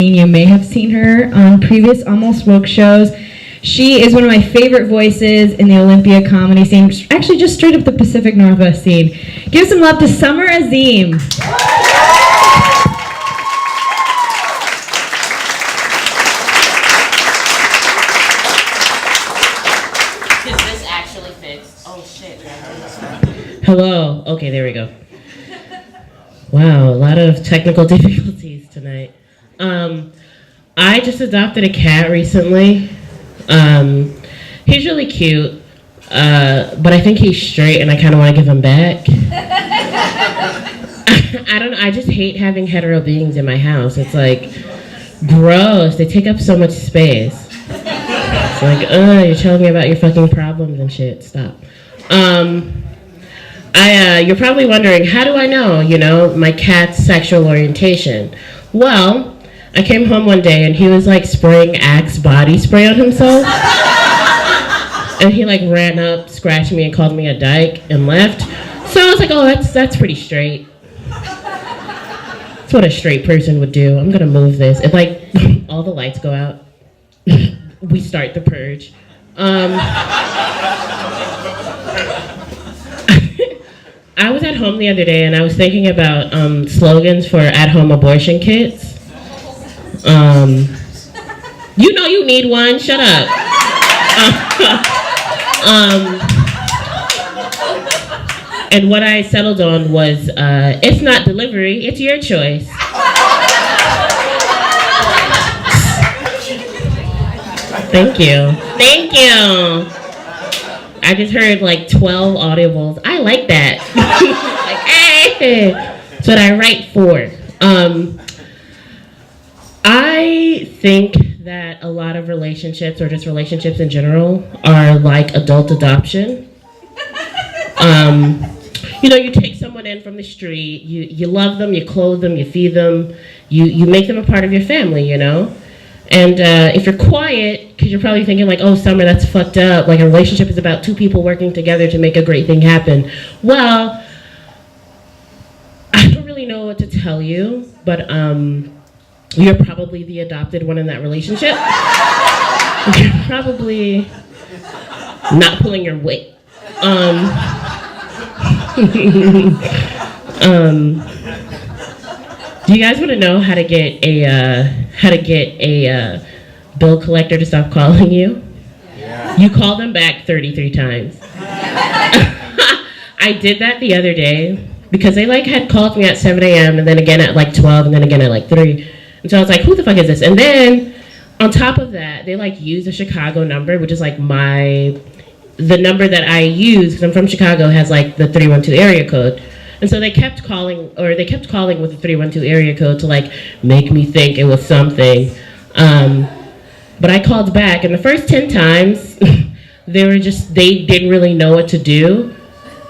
You may have seen her on previous Almost Woke shows. She is one of my favorite voices in the Olympia comedy scene, actually just straight up the Pacific Northwest scene. Give some love to Summer Azim. Is this actually fixed? Oh shit. Hello. Okay, there we go. Wow, a lot of technical difficulties tonight. I just adopted a cat recently. He's really cute, but I think he's straight and I kind of want to give him back. I don't know, I just hate having hetero beings in my house. It's like, gross, they take up so much space. It's like, you're telling me about your fucking problems and shit, stop. You're probably wondering, how do I know, my cat's sexual orientation? Well, I came home one day and he was like spraying Axe body spray on himself. And he like ran up, scratched me and called me a dyke and left. So I was like, oh, that's pretty straight. That's what a straight person would do. I'm gonna move this. If like all the lights go out, we start the purge. I was at home the other day and I was thinking about slogans for at-home abortion kits. You need one, shut up. And what I settled on was, it's not delivery, it's your choice. Thank you. Thank you. I just heard like 12 audibles. I like that. Like, hey, that's what I write for. I think that a lot of relationships, or just relationships in general, are like adult adoption. You take someone in from the street, you love them, you clothe them, you feed them, you make them a part of your family, And if you're quiet, because you're probably thinking like, oh, Summer, that's fucked up. Like a relationship is about two people working together to make a great thing happen. Well, I don't really know what to tell you, but you're probably the adopted one in that relationship. You're probably not pulling your weight. Do you guys want to know how to get a bill collector to stop calling you? Yeah. You call them back 33 times. I did that the other day because they like had called me at 7 a.m. and then again at like 12 and then again at like 3. And so I was like, who the fuck is this? And then on top of that, they like use a Chicago number, which is like the number that I use, because I'm from Chicago, has like the 312 area code. And so they kept calling with the 312 area code to like make me think it was something. But I called back, and the first 10 times, they didn't really know what to do.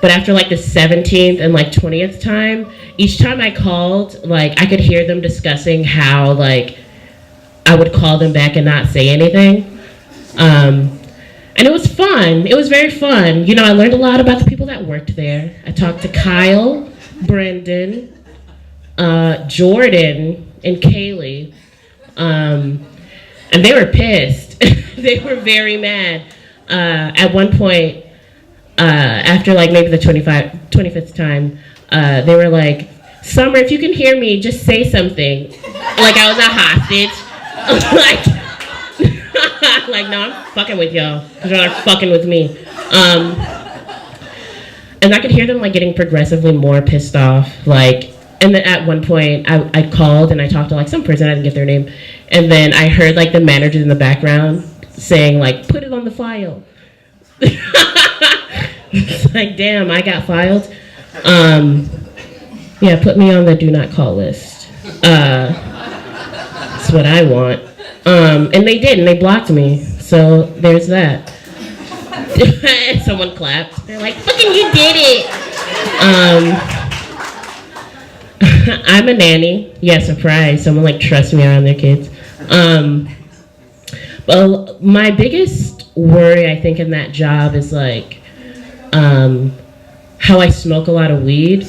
But after like the 17th and like 20th time, each time I called, like I could hear them discussing how like I would call them back and not say anything. And it was fun. It was very fun. I learned a lot about the people that worked there. I talked to Kyle, Brendan, Jordan, and Kaylee. And they were pissed. They were very mad. At one point, after like maybe the 25th time, they were like, Summer, if you can hear me, just say something. Like I was a hostage. Like, no, I'm fucking with y'all, because y'all are fucking with me. And I could hear them like getting progressively more pissed off. Like, and then at one point, I called and I talked to like some person, I didn't get their name. And then I heard like the manager in the background saying like, put it on the file. It's like, damn, I got filed. Yeah, put me on the do not call list. That's what I want. And they did, and they blocked me. So there's that. Someone clapped. They're like, fucking you did it. I'm a nanny. Yeah, surprise. Someone like trusts me around their kids. But my biggest worry, I think, in that job is like how I smoke a lot of weed.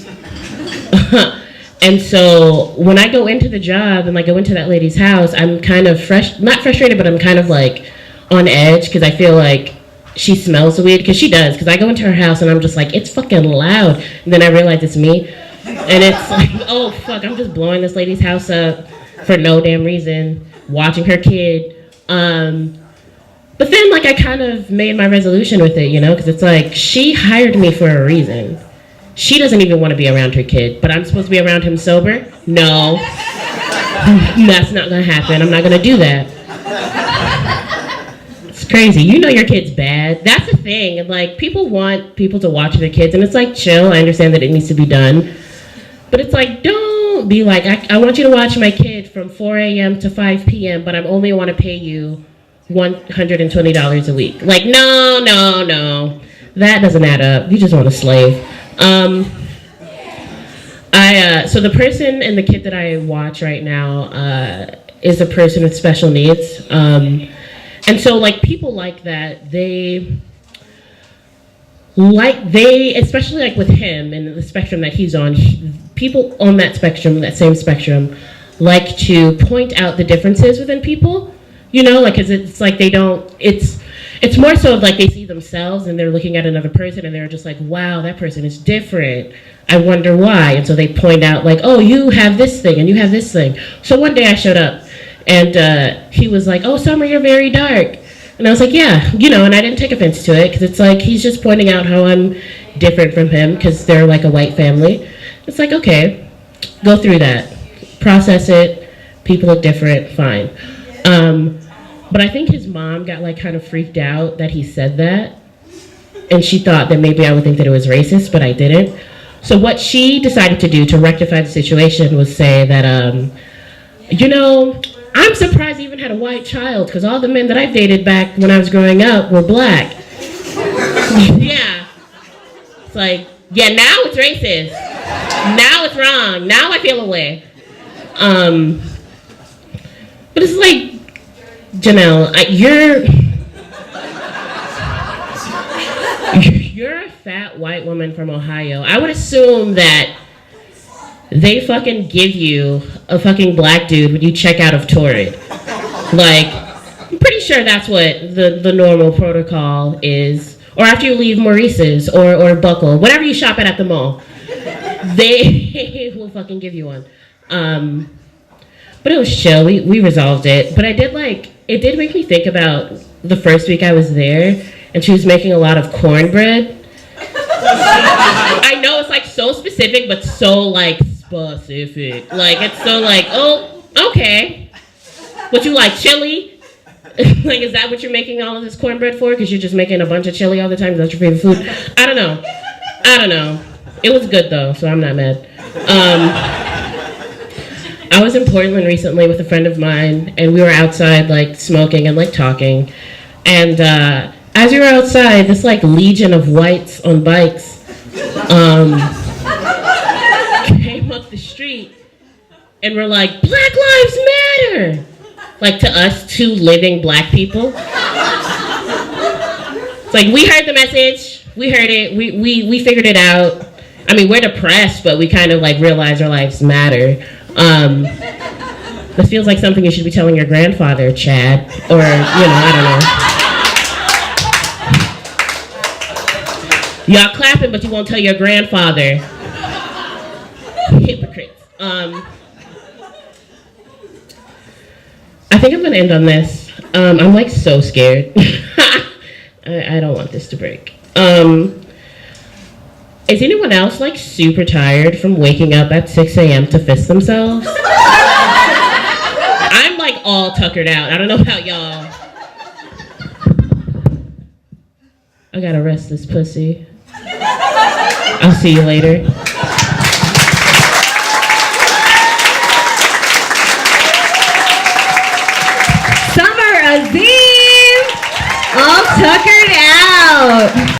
And so when I go into the job and like go into that lady's house, I'm kind of not frustrated, but I'm kind of like on edge because I feel like she smells the weed, because she does, because I go into her house and I'm just like, it's fucking loud, and then I realize it's me, and it's like, oh fuck, I'm just blowing this lady's house up for no damn reason, watching her kid, but then like I kind of made my resolution with it, you know, because it's like, she hired me for a reason. She doesn't even want to be around her kid, but I'm supposed to be around him sober? No. That's not gonna happen. I'm not gonna do that. It's crazy. You know your kid's bad. That's the thing. And like, people want people to watch their kids, and it's like, chill. I understand that it needs to be done. But it's like, don't be like, I want you to watch my kid from 4 a.m. to 5 p.m., but I only want to pay you $120 a week. Like, no. That doesn't add up. You just want a slave. So the person and the kid that I watch right now is a person with special needs. And so like people like that, they especially like with him and the spectrum that he's on, people on that spectrum, that same spectrum, like to point out the differences within people, you know, like, cause it's like it's more so of like they see themselves and they're looking at another person and they're just like, wow, that person is different. I wonder why. And so they point out like, oh, you have this thing and you have this thing. So one day I showed up and he was like, oh, Summer, you're very dark. And I was like, yeah, you know, and I didn't take offense to it because it's like he's just pointing out how I'm different from him because they're like a white family. It's like, okay, go through that. Process it. People look different. Fine. But I think his mom got like kind of freaked out that he said that. And she thought that maybe I would think that it was racist, but I didn't. So what she decided to do to rectify the situation was say that, you know, I'm surprised I even had a white child because all the men that I've dated back when I was growing up were black. Yeah. It's like, yeah, now it's racist. Now it's wrong. Now I feel away. But it's like, Janelle, you're a fat white woman from Ohio. I would assume that they fucking give you a fucking black dude when you check out of Torrid. Like, I'm pretty sure that's what the normal protocol is. Or after you leave Maurice's or Buckle, whatever you shop at the mall, they will fucking give you one. But it was chill. We resolved it. But it did make me think about the first week I was there, and she was making a lot of cornbread. I know it's like so specific, but so like specific. Like it's so like, oh, okay. What you like, chili? Like, is that what you're making all of this cornbread for? Because you're just making a bunch of chili all the time? Is that your favorite food? I don't know. It was good though, so I'm not mad. I was in Portland recently with a friend of mine, and we were outside, like, smoking and, like, talking. And as we were outside, this, like, legion of whites on bikes came up the street and were like, Black Lives Matter! Like, to us, two living black people. It's like, we heard the message. We heard it. We figured it out. I mean, we're depressed, but we kind of, like, realize our lives matter. This feels like something you should be telling your grandfather, Chad, or, you know, I don't know. Y'all clapping, but you won't tell your grandfather. Hypocrites. I think I'm gonna end on this. I'm like so scared. I don't want this to break. Is anyone else like super tired from waking up at 6 a.m. to fist themselves? I'm like all tuckered out. I don't know about y'all. I gotta rest this pussy. I'll see you later.